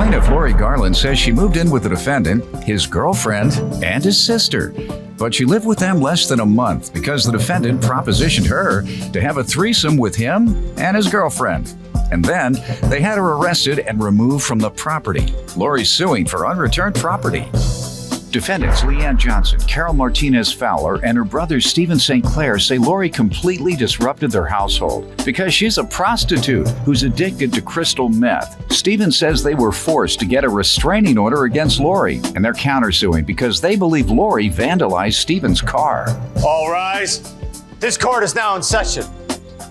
Plaintiff Lori Garland says she moved in with the defendant, his girlfriend, and his sister. But she lived with them less than a month because the defendant propositioned her to have a threesome with him and his girlfriend. And then they had her arrested and removed from the property. Lori's suing for unreturned property. Defendants Leanne Johnson, Carol Martinez Fowler, and her brother Stephen St. Clair say Lori completely disrupted their household because she's a prostitute who's addicted to crystal meth. Stephen says they were forced to get a restraining order against Lori, and they're countersuing because they believe Lori vandalized Stephen's car. All rise. This court is now in session.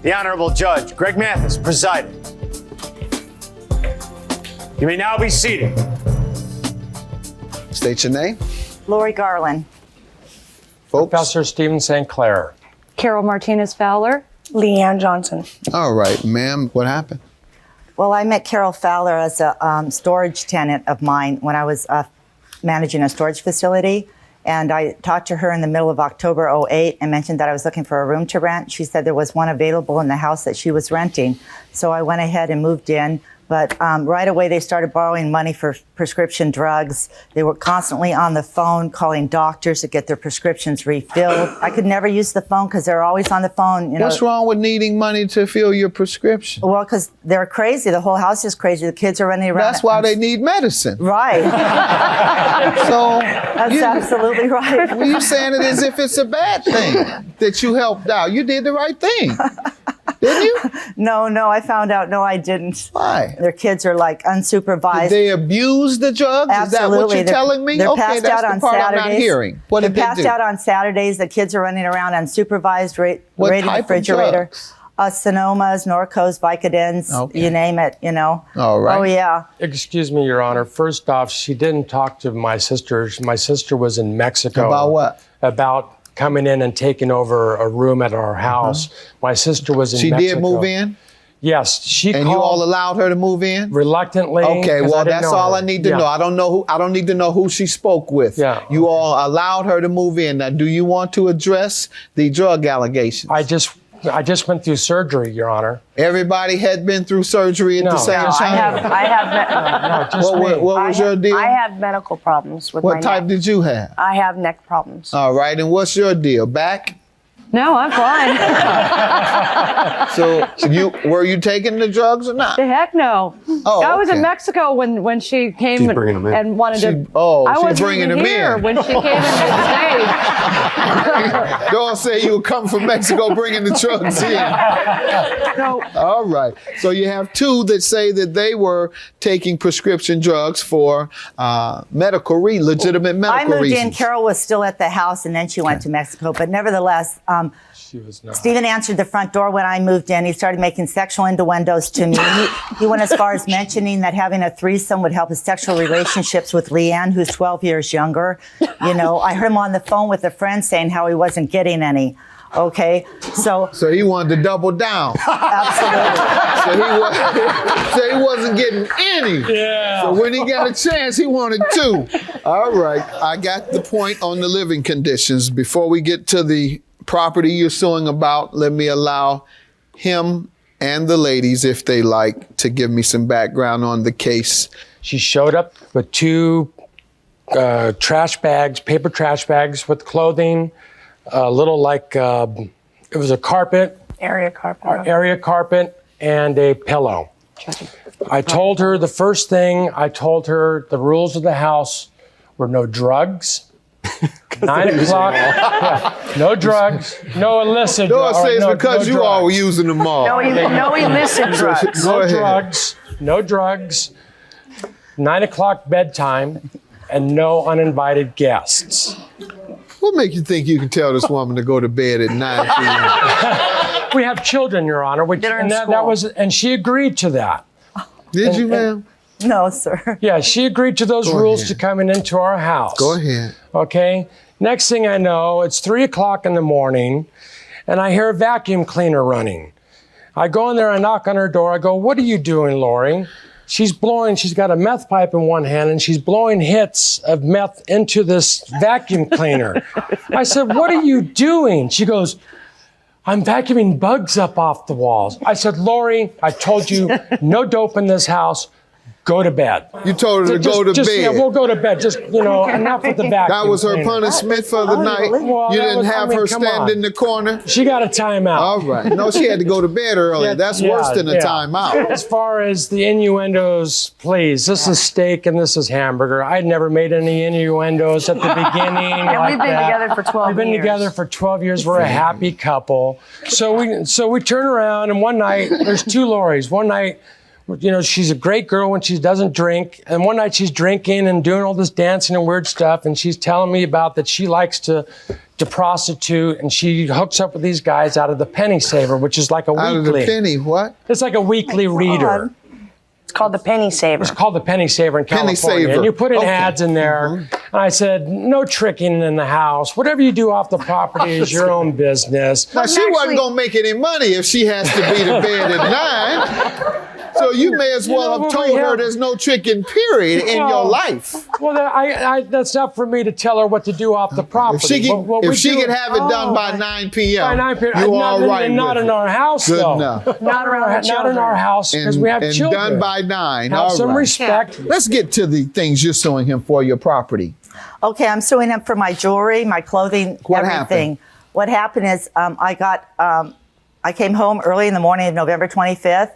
The Honorable Judge Greg Mathis presiding. You may now be seated. State your name. Lori Garland. Folks. Professor Stephen St. Clair. Carol Martinez Fowler. Leanne Johnson. All right, ma'am, what happened? Well, I met Carol Fowler as a storage tenant of mine when I was managing a storage facility. And I talked to her in the middle of October 2008 and mentioned that I was looking for a room to rent. She said there was one available in the house that she was renting. So I went ahead and moved in. But right away, they started borrowing money for prescription drugs. They were constantly on the phone calling doctors to get their prescriptions refilled. I could never use the phone because they're always on the phone. You know. What's wrong with needing money to fill your prescription? Well, because they're crazy. The whole house is crazy. The kids are running around. That's why they need medicine. Right. So That's absolutely right. Well, you're saying it as if it's a bad thing that you helped out. You did the right thing. Didn't you? No, I found out. No, I didn't. Why? Their kids are like unsupervised. Did they abuse the drugs? Absolutely. Is that what you're telling me? They're Okay, passed that's out the on part Saturdays. I'm not hearing. What did they They're passed do? out on Saturdays. The kids are running around unsupervised, What raiding type of refrigerator. drugs? Sonomas, Norcos, Vicodins, Okay. you name it, you know. All right. Oh, yeah. Excuse me, Your Honor. First off, she didn't talk to my sister. My sister was in Mexico. About what? About coming in and taking over a room at our house. My sister was in Mexico. She did move in? Yes, she And called you all allowed her to move in? reluctantly. Okay, 'cause well, I didn't that's know all her. I need to Yeah. know. I don't need to know who she spoke with. Yeah. You all allowed her to move in. Now, do you want to address the drug allegations? I just went through surgery, Your Honor. Everybody had been through surgery at No. the same No, time? I have Just me. What was your deal? I have medical problems with my What type neck. did you have? I have neck problems. All right, and what's your deal? Back? No, I'm fine. So were you taking the drugs or not? The heck no. Oh, I was in okay. Mexico when she came She's bringing 'em in. and wanted to. Oh, I she's wasn't bringing even them here in. when she came into the States. Don't say you come from Mexico bringing the drugs in. No, All right. So you have two that say that they were taking prescription drugs for legitimate medical I moved reasons. in. Carol was still at the house, and then she went to Mexico. But nevertheless, She was not. Stephen answered the front door when I moved in. He started making sexual innuendos to me. He went as far as mentioning that having a threesome would help his sexual relationships with Leanne, who's 12 years younger. You know, I heard him on the phone with a friend saying how he wasn't getting any. Okay, so he wanted to double down. absolutely. So he wasn't getting any. Yeah. So when he got a chance, he wanted two. All right. I got the point on the living conditions. Before we get to the property you're suing about, let me allow him and the ladies, if they like, to give me some background on the case. She showed up with two trash bags, paper trash bags with clothing, a little like, it was a carpet, Area carpet. area carpet, and a pillow. I told her the first thing, the rules of the house were no drugs. 9 o'clock, no drugs, no illicit No, it drugs. says because you all were using them all. No illicit drugs. Go ahead. No drugs, 9 o'clock bedtime, and no uninvited guests. What makes you think you can tell this woman to go to bed at 9 p.m.? We have children, Your Honor, and she agreed to that. Did you, ma'am? No, sir. Yeah, she agreed to those Go rules ahead. to coming into our house. Go ahead. Okay. Next thing I know, it's 3 o'clock in the morning, and I hear a vacuum cleaner running. I go in there, I knock on her door. I go, "What are you doing, Lori?" She's got a meth pipe in one hand, and she's blowing hits of meth into this vacuum cleaner. I said, "What are you doing?" She goes, "I'm vacuuming bugs up off the walls." I said, "Lori, I told you no dope in this house. go to bed. You told her to go to Just, bed. yeah, we'll go to bed. Just, enough with the vacuum That was her cleaner. punishment for the night. Well, You that didn't was- have I mean, her come stand on. in the corner. She got a timeout. All right. No, she had to go to bed earlier. Yeah, That's yeah, worse than a yeah. timeout. As far as the innuendos, please, this is steak and this is hamburger. I'd never made any innuendos at the beginning. And like we've been that. together for 12 We've been years. together for 12 years. We're a happy couple. So we turn around, and one night, there's two Lauries. One night, she's a great girl when she doesn't drink. And one night she's drinking and doing all this dancing and weird stuff. And she's telling me about that she likes to prostitute, and she hooks up with these guys out of the Penny Saver, which is like a Out of weekly. the penny, what? It's like a weekly reader. It's called the Penny Saver. It's called the Penny Saver in Penny California. Saver. And you put in Okay. ads in there. And I said, no tricking in the house. Whatever you do off the property is your own business. Now, she wasn't going to make any money if she has to be to bed at 9. So you may as well have but told we her have- there's no tricking, period, in your Well, life. Well, that's not for me to tell her what to do off the property. If she could have it done by 9 p.m., By 9 p.m. you're not, all right not with in it. our house, Good though. enough. Not around the Not in children. our house, because we have and children. done by 9. Have All some right. respect. Let's get to the things you're suing him for, your property. Okay, I'm suing him for my jewelry, my clothing, What everything. happened? What happened is I came home early in the morning of November 25th,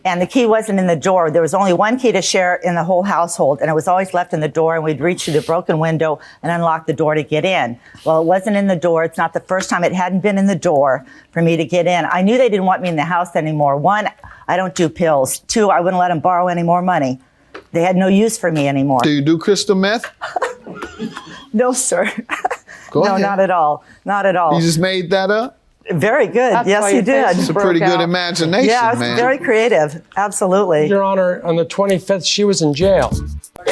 and the key wasn't in the door. There was only one key to share in the whole household, and it was always left in the door, and we'd reach through the broken window and unlock the door to get in. Well, it wasn't in the door. It's not the first time it hadn't been in the door for me to get in. I knew they didn't want me in the house anymore. One, I don't do pills. Two, I wouldn't let them borrow any more money. They had no use for me anymore. Do you do crystal meth? No, sir. Go no, ahead. not at all. Not at all. You just made that up? Very good. That's yes, why you your face did. It's a broke pretty good out. imagination, Yeah, it's man. very creative. Absolutely. Your Honor, on the 25th, she was in jail.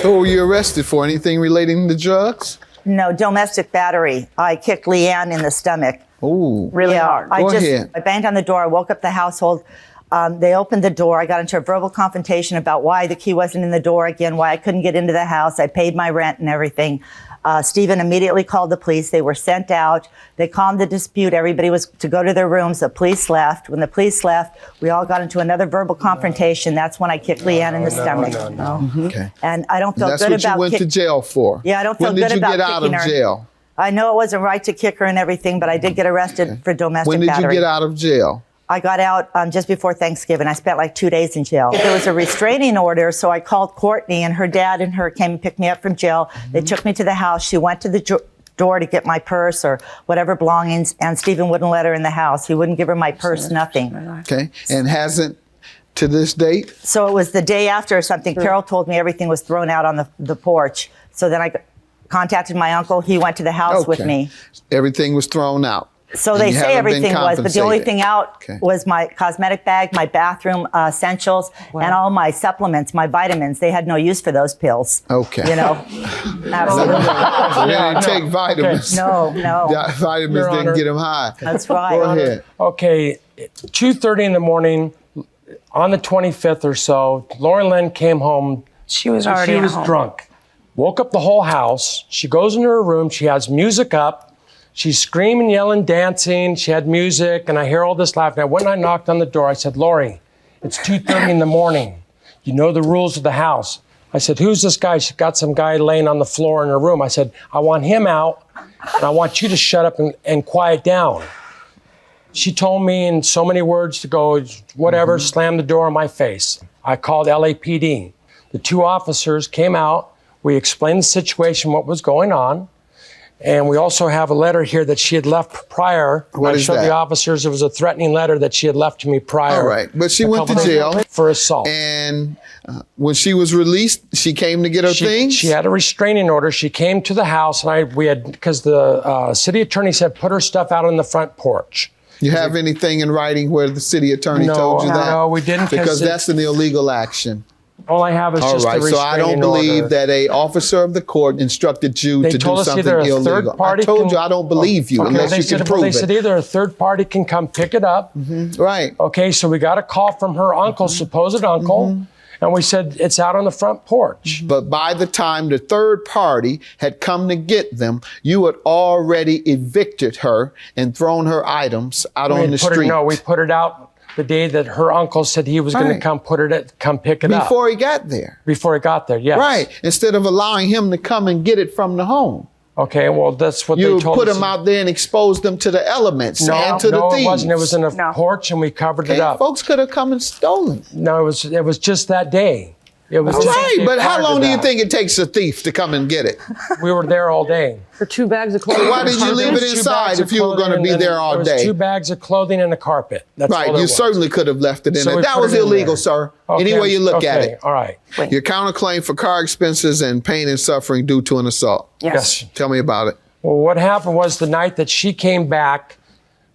Who were you arrested for? Anything relating to drugs? No, domestic battery. I kicked Leanne in the stomach. Ooh. Really Yeah, hard. I Go ahead. I banged on the door. I woke up the household. They opened the door. I got into a verbal confrontation about why the key wasn't in the door again, why I couldn't get into the house. I paid my rent and everything. Stephen immediately called the police. They were sent out. They calmed the dispute. Everybody was to go to their rooms. The police left. When the police left, we all got into another verbal confrontation. That's when I kicked Leanne in the stomach. Okay. And I don't feel That's good what you about went to jail for. Yeah, I don't feel when good did you about get out of kicking her. jail? I know it wasn't right to kick her and everything, but I did get arrested for domestic When did battery. you get out of jail? I got out just before Thanksgiving. I spent like 2 days in jail. There was a restraining order, so I called Courtney, and her dad and her came and picked me up from jail. They took me to the house. She went to the door to get my purse or whatever belongings, and Stephen wouldn't let her in the house. He wouldn't give her my purse, nothing. Okay. And hasn't to this date? So it was the day after or something. Carol told me everything was thrown out on the porch. So then I contacted my uncle. He went to the house with me. Everything was thrown out. So And they you say haven't been everything was, but the only compensated. thing out Okay. was my cosmetic bag, my bathroom essentials, and all my supplements, my vitamins. They had no use for those pills. Okay. You know, absolutely. They didn't take vitamins. No. Yeah, vitamins Your didn't Honor. get them high. That's right. Go ahead. Okay, 2:30 in the morning, on the 25th or so, Lauren Lynn came home. She was already She at was home. drunk. Woke up the whole house. She goes into her room. She has music up. She's screaming, yelling, dancing. She had music, and I hear all this laughing. I went and I knocked on the door. I said, Lori, it's 2:30 in the morning. You know the rules of the house. I said, who's this guy? She got some guy laying on the floor in her room. I said, I want him out, and I want you to shut up and quiet down. She told me in so many words to go, whatever, slam the door in my face. I called LAPD. The two officers came out. We explained the situation, what was going on. And we also have a letter here that she had left prior. What I is showed that? the officers it was a threatening letter that she had left to me prior. All right. But she a went to couple days jail. for assault. And when she was released, she came to get her things? She had a restraining order. She came to the house, and because the city attorney said put her stuff out on the front porch. You have anything in writing where the city attorney No, told you that? no, we didn't, Because 'cause that's an illegal action. All I have is All just right, a so I restraining don't believe order. that a officer of the court instructed you They to do told us something either a illegal. third party I told can- you I don't believe you Okay, unless they you said, can well, prove they said it. either a third party can come pick it up. Right. Okay, so we got a call from her uncle, supposed uncle, and we said it's out on the front porch. But by the time the third party had come to get them, you had already evicted her and thrown her items out on the street. We put it out. the day that her uncle said he was going Right. to come pick it up. Before he got there. Before he got there, yes. Right. Instead of allowing him to come and get it from the home. Okay, well, that's what You they told put us. him out there and exposed them to the elements No, and to no, the thieves. it wasn't. It was in a No. porch, and we covered it Okay, up. folks could have come and stolen it. No, it was just that day. It was just Right, the day but how prior to long do you that. think it takes a thief to come and get it? We were there all day. For 2 bags of clothing. Why did you leave it There was 2 inside bags if of you were going to clothing be and there all there was day? 2 bags of clothing and a carpet. That's all Right, there you was. certainly could have left it in So there. we That put was it in illegal, there. sir. Okay, Any way you look at okay, it. all right. Your counterclaim for car expenses and pain and suffering due to an assault. Yes. Tell me about it. Well, what happened was the night that she came back,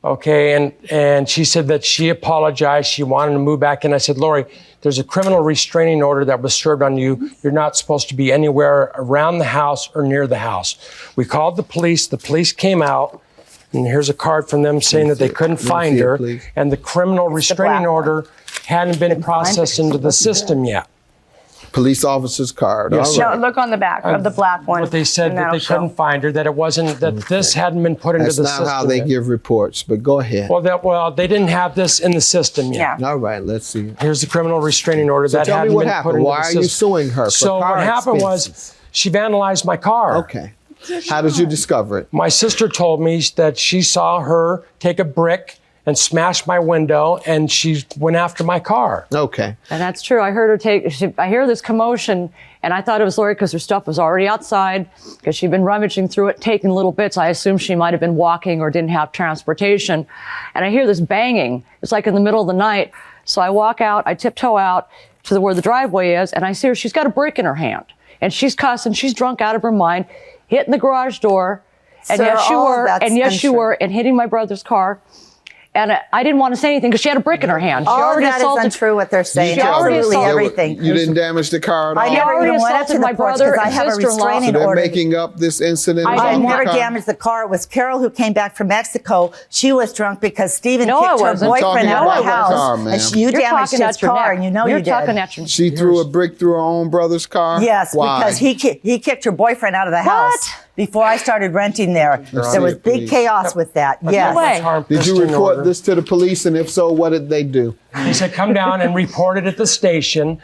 okay, and she said that she apologized. She wanted to move back in. I said, Lori, there's a criminal restraining order that was served on you. You're not supposed to be anywhere around the house or near the house. We called the police. The police came out, and here's a card from them saying that they couldn't find see it, her, please. and the criminal restraining black order hadn't been processed into the system yet. Police officer's card. Yes, All No, right. look on the back of the black one. But they said and that that'll they couldn't show. find her, that it wasn't, that this hadn't been put into That's the not system how they yet. give reports, but go ahead. Well, they didn't have this in the system yet. Yeah. All right, let's see. Here's the criminal restraining order So that tell me hadn't what been put happened. into Why the are you system. suing her for So car what happened expenses? was she vandalized my car. Okay. How did you discover it? My sister told me that she saw her take a brick and smash my window, and she went after my car. Okay. And that's true. I heard her I hear this commotion, and I thought it was Lori because her stuff was already outside, because she'd been rummaging through it, taking little bits. I assumed she might have been walking or didn't have transportation. And I hear this banging. It's like in the middle of the night. So I walk out, I tiptoe out to where the driveway is, and I see her. She's got a brick in her hand, and she's cussing. She's drunk out of her mind, hitting the garage door. And Sir, yes, you all were. that's And yes, you untrue. were. And hitting my brother's car. And I didn't want to say anything because she had a brick in her hand. She All of already that is assaulted. untrue what they're saying. She already Absolutely assaulted- everything. You didn't damage the car at all? I never already even went up to assaulted the my porch brother because I and have a sister-in-law. So restraining they're order. making up this incident? I I didn't never want- damaged the car. It was Carol who came back from Mexico. She was drunk because Stephen No, I kicked her wasn't. boyfriend Talking out about of the the house. car, ma'am. And you You're damaged talking his at your car, neck. and you know You're you did. talking at your She threw a brick through her own brother's car? Yes, Why? because he kicked her boyfriend out of the house before I started renting there. There was big please. chaos with that. Yes. way. Did you report this to the police, and if so, what did they do? He said, come down and report it at the station.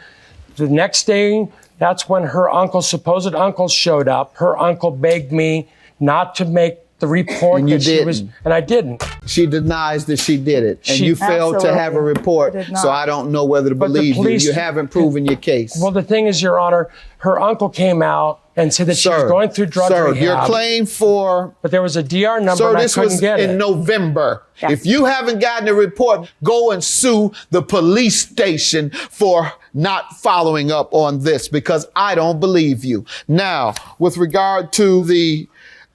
The next day, that's when her supposed uncle showed up. Her uncle begged me not to make the report. And you that she was, didn't. and I didn't. She denies that she did it, and She- you failed to have a Absolutely. report, I did so not. I don't know whether to But the believe police- you. You haven't proven your case. Well, the thing is, Your Honor, her uncle came out and said that she was going through drug rehab. your claim for... But there was a DR number Sir, and I this couldn't was get in it. November. If you haven't gotten a report, go and sue the police station for not following up on this, because I don't believe you. Now, with regard to the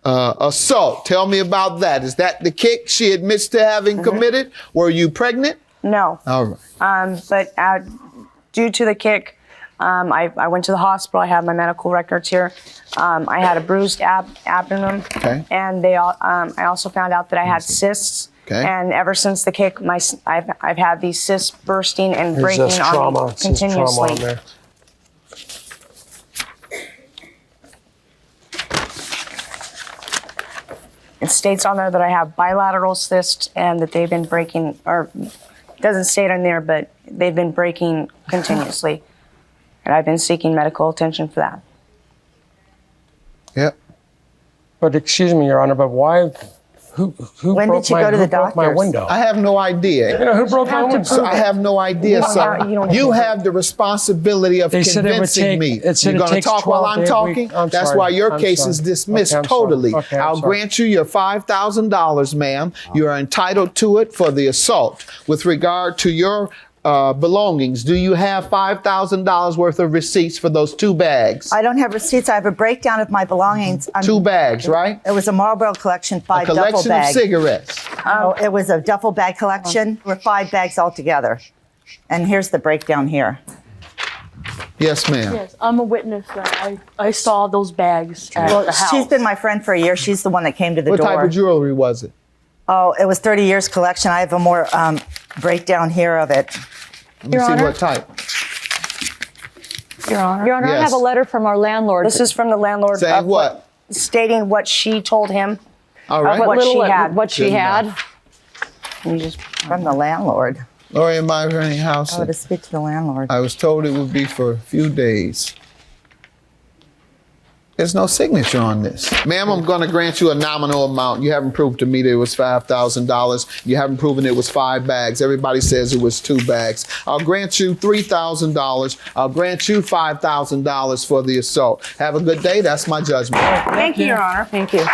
assault, tell me about that. Is that the kick she admits to having committed? Were you pregnant? No. All right. But due to the kick, I went to the hospital. I have my medical records here. I had a bruised abdomen, Okay. and I also found out that I had cysts. Okay. And ever since the kick, I've had these cysts bursting and There's breaking this on trauma. me It says trauma continuously. on there. It states on there that I have bilateral cysts and that they've been breaking, or it doesn't state on there, but they've been breaking continuously. And I've been seeking medical attention for that. Yep. But excuse me, Your Honor, but why? Who When broke did you my, go to who the broke my doctors? window? I have no idea. You know, who broke my window? So I have no idea, sir. you don't You have to- have the responsibility of They said it would convincing take- me. it said You're it going to takes talk while 12 I'm days. talking? I'm That's sorry. why your I'm case sorry. is dismissed Okay, I'm sorry. totally. Okay, I'm I'll sorry. grant you your $5,000, ma'am. You are entitled to it for the assault. With regard to your belongings, do you have $5,000 worth of receipts for those 2 bags? I don't have receipts. I have a breakdown of my belongings. 2 bags, right? It was a Marlboro collection, A 5 duffel collection of bags. cigarettes. No, it was a duffel bag collection. There were 5 bags altogether. And here's the breakdown here. Yes, ma'am. Yes, I'm a witness that I saw those bags at the house. She's been my friend for a year. She's the one that came to the What door. type of jewelry was it? Oh, it was 30 years collection. I have a more breakdown here of it. Let me Your see Honor? what type. Your Honor. Your Honor, I Yes. have a letter from our landlord. This is from the landlord. Saying of what? Stating what she told him. All right. what she had. What she Good had. enough. You just From the landlord. Lori, anybody for any house? I would have speak to the landlord. I was told it would be for a few days. There's no signature on this. Ma'am, I'm going to grant you a nominal amount. You haven't proved to me that it was $5,000. You haven't proven it was 5 bags. Everybody says it was 2 bags. I'll grant you $3,000. I'll grant you $5,000 for the assault. Have a good day. That's my judgment. Thank you, Your Honor. Thank you.